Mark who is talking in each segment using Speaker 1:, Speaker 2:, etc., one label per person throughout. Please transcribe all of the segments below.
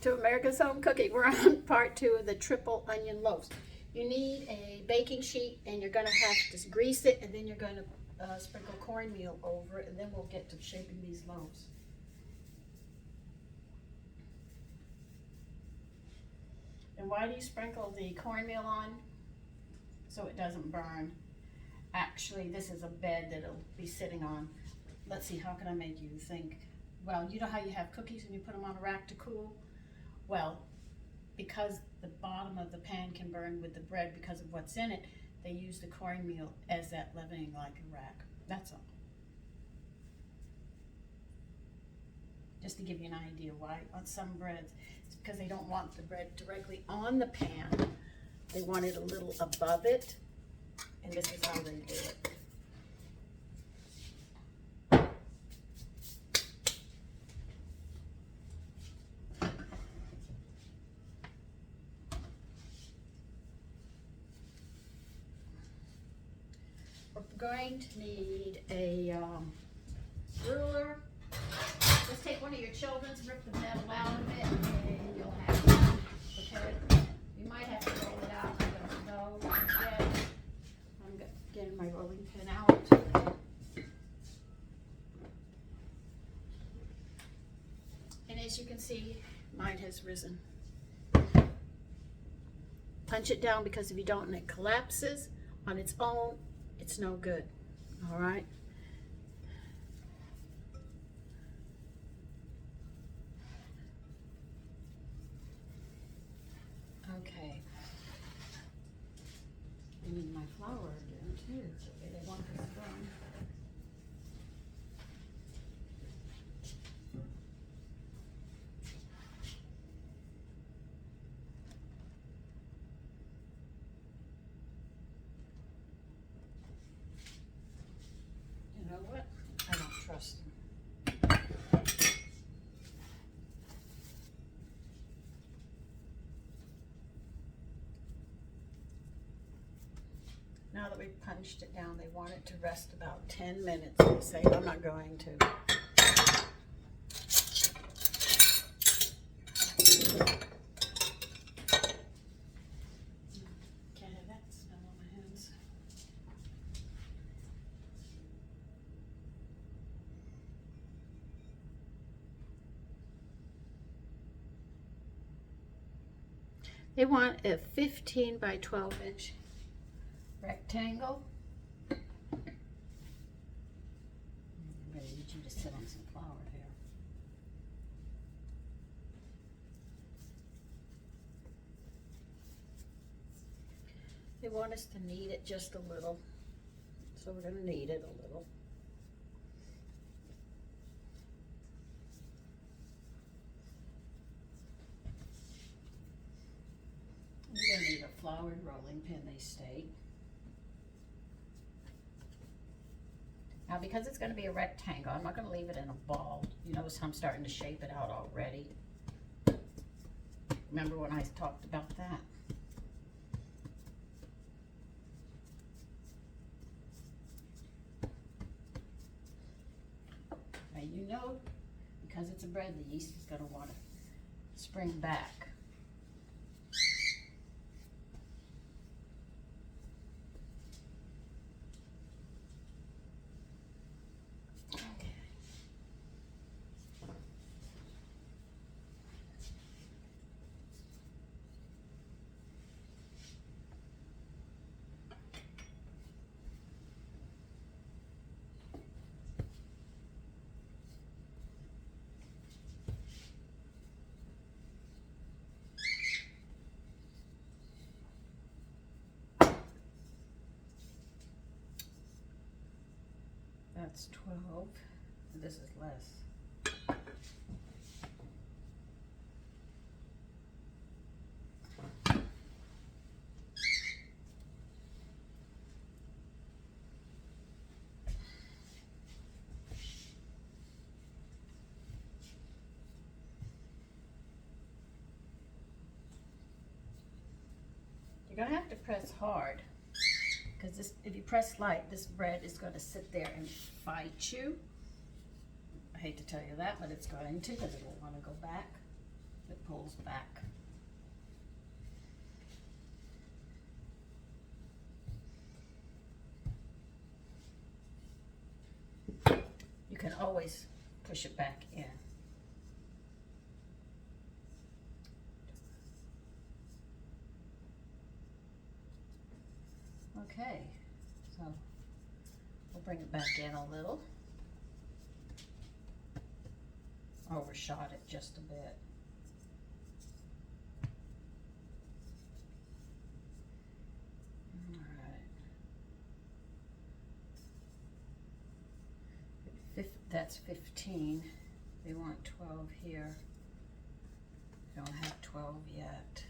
Speaker 1: back to America's Home Cooking. We're on part 2 of the triple onion loaves. You need a baking sheet, and you're going to have to grease it, and then you're going to sprinkle cornmeal over it, and then we'll get to shaping these loaves. And why do you sprinkle the cornmeal on? So it doesn't burn. Actually, this is a bed that it'll be sitting on. Let's see, how can I make you think? Well, you know how you have cookies and you put them on a rack to cool? Well, because the bottom of the pan can burn with the bread because of what's in it, they use the cornmeal as that leavening like a rack. That's all. Just to give you an idea why on some breads, it's because they don't want the bread directly on the pan. They want it a little above it, and this is how they do it. We're going to need a ruler. Just take one of your children's, rip the metal out of it, and you'll have it. Okay? You might have to roll it out. I don't know yet. I'm getting my rolling pin out. And as you can see, mine has risen. Punch it down, because if you don't and it collapses on its own, it's no good. All right? Okay. I need my flour again too. Okay, they want this done. You know what? I don't trust them. Now that we've punched it down, they want it to rest about 10 minutes. They say I'm not going to. Can't have that smell on my hands. They want a 15 by 12 inch rectangle. I'm going to need you to sit on some flour here. They want us to knead it just a little, so we're going to knead it a little. You're going to need a floured rolling pin, they state. Now, because it's going to be a rectangle, I'm not going to leave it in a ball. You notice how I'm starting to shape it out already. Remember when I talked about that? Now, you know, because it's a bread, the yeast is going to want to spring back. That's 12, and this is less. You're going to have to press hard, because this, if you press light, this bread is going to sit there and fight you. I hate to tell you that, but it's going to, because it won't want to go back. It pulls rolls back. You can always push it back in. Okay, so we'll bring it back in a little. Overshot it just a bit. All right. That's 15. They want 12 here. They don't have 12 yet.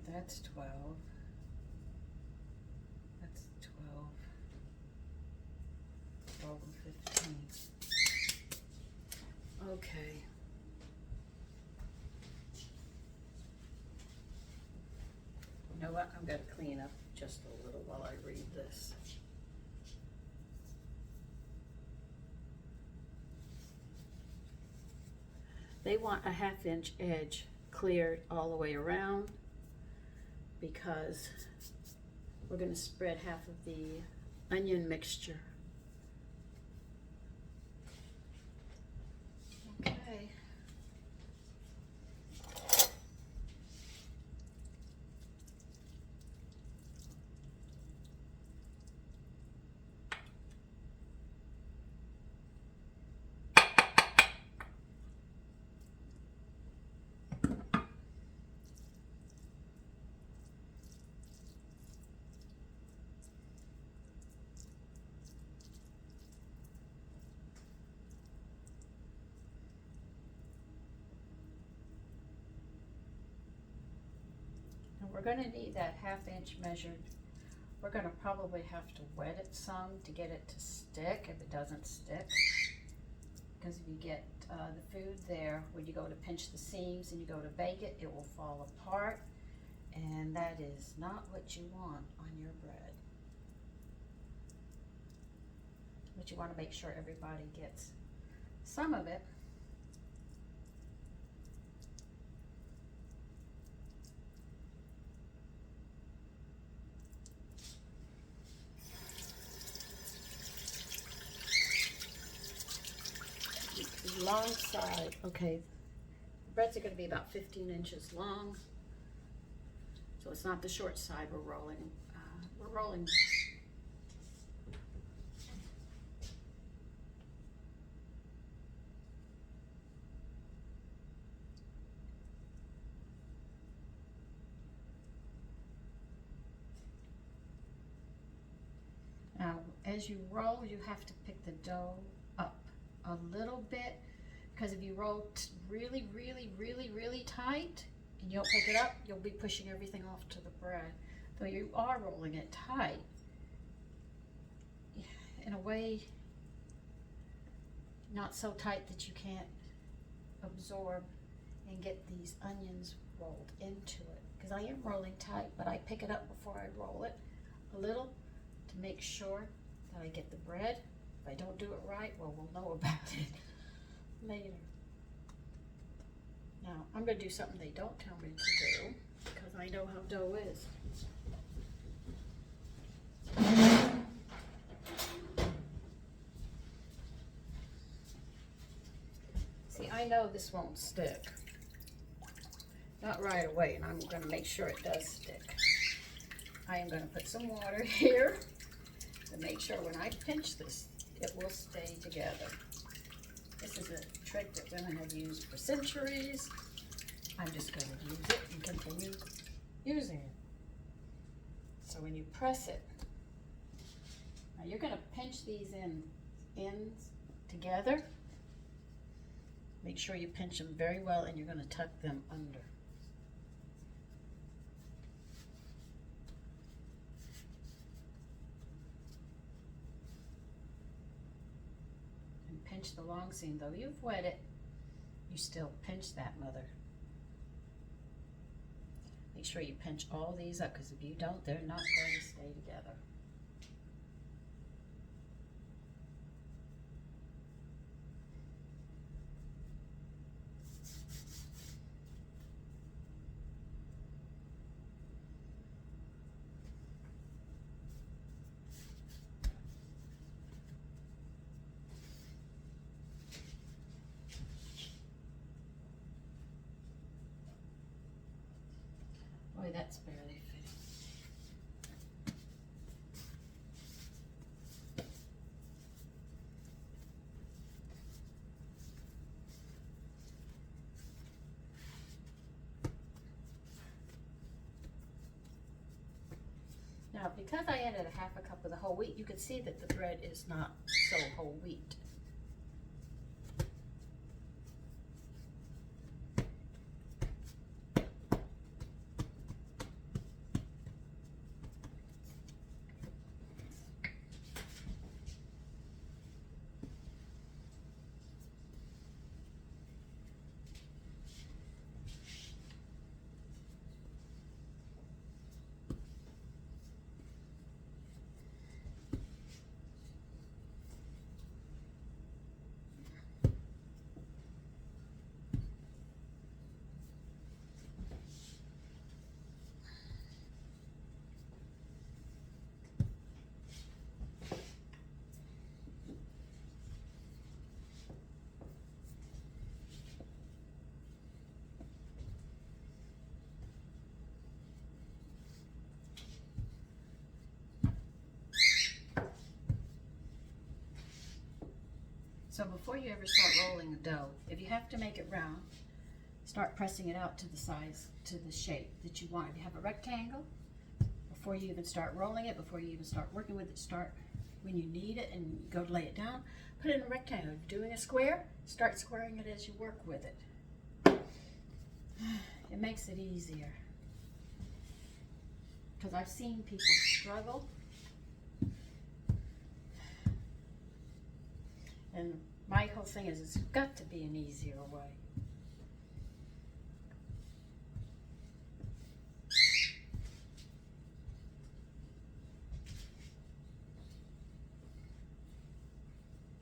Speaker 1: That's 12. That's 12. 12 and 15. Okay. You know what? I'm going to clean up just a little while I read this. They want a 1/2 inch edge cleared all the way around, because we're going to spread half of the onion mixture. Okay. We're going to need that 1/2 inch measured. We're going to probably have to wet it some to get it to stick if it doesn't stick. Because if you get the food there, when you go to pinch the seams and you go to bake it, it will fall apart. And that is not what you want on your bread. But you want to make sure everybody gets some of it. Long side, okay, breads are going to be about 15 inches long, so it's not the short side we're rolling. Now, as you roll, you have to pick the dough up a little bit, because if you roll really, really, really, really tight and you don't pick it up, you'll be pushing everything off to the bread. Though you are rolling it tight, in a way, not so tight that you can't absorb and get these onions rolled into it. Because I am rolling tight, but I pick it up before I roll it a little to make sure that I get the bread. If I don't do it right, well, we'll know about it later. Now, I'm going to do something they don't tell me to do, because I know how dough is. See, I know this won't stick. Not right away, and I'm going to make sure it does stick. I am going to put some water here to make sure when I pinch this, it will stay together. This is a trick that women have used for centuries. I'm just going to use it and continue using it. So when you press it, now you're going to pinch these ends together. Make sure you pinch them very well, and you're going to tuck them under. pinch the long seam. Though you've wet it, you still pinch that, mother. Make sure you pinch all these up, because if you don't, they're not going to stay together. Boy, that's barely fitting. Now, because I added a half a cup of the whole wheat, you can see that the bread is not so whole wheat. So before you ever start rolling the dough, if you have to make it round, start pressing it out to the size, to the shape that you want. If you have a rectangle, before you even start rolling it, before you even start working with it, start when you need it and go to lay it down, put it in a rectangle. If you're doing a square, start squaring it as you work with it. It makes it easier. Because I've seen people struggle. And my whole thing is, it's got to be an easier way.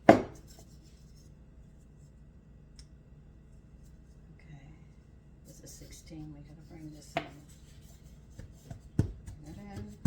Speaker 1: Okay, this is 16. We gotta bring this in. Bring it in.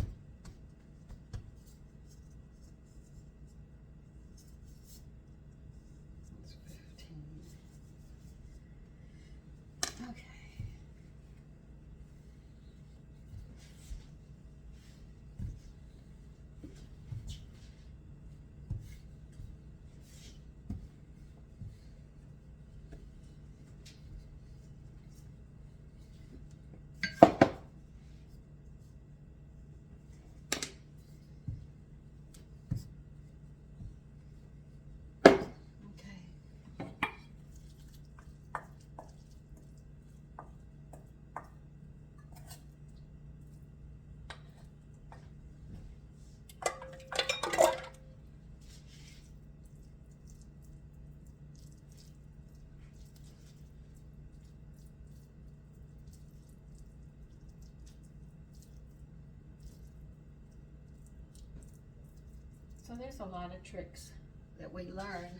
Speaker 1: So there's a lot of tricks that we learn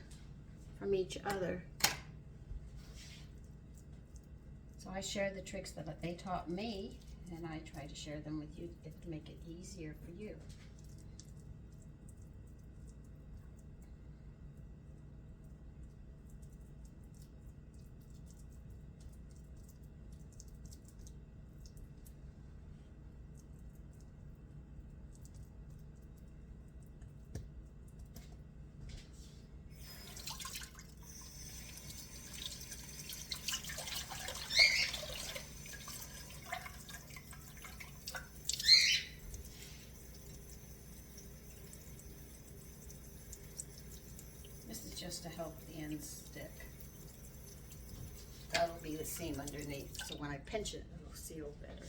Speaker 1: from each other. So I share the tricks that they taught me, and I try to share them with you to make it easier for you. Just to help the ends stick. That'll be the seam underneath, so when I pinch it, it'll seal better.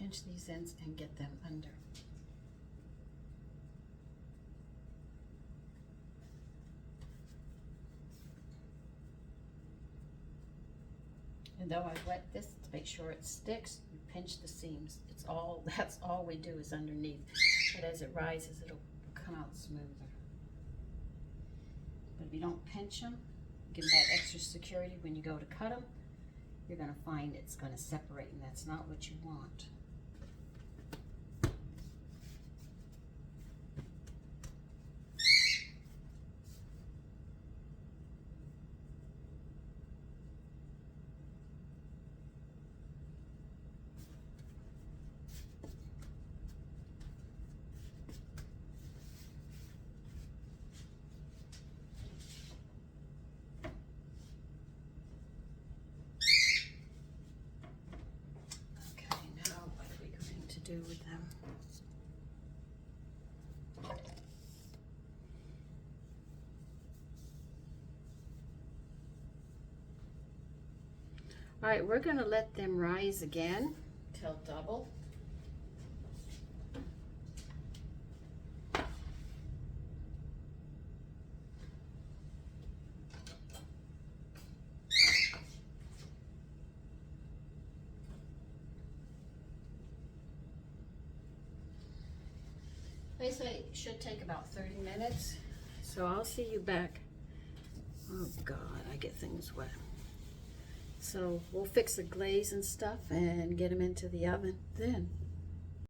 Speaker 1: pinch these ends and get them under. And though I wet this to make sure it sticks, you pinch the seams. That's all we do is underneath. But as it rises, it'll come out smoother. But if you don't pinch them, give them that extra security when you go to cut them, you're gonna find it's gonna separate, and that's not what you want. Do with them. All right, we're going to let them rise again till double. They say it should take about 30 minutes, so I'll see you back. Oh God, I get things wet. So we'll fix the glaze and stuff and get them into the oven then.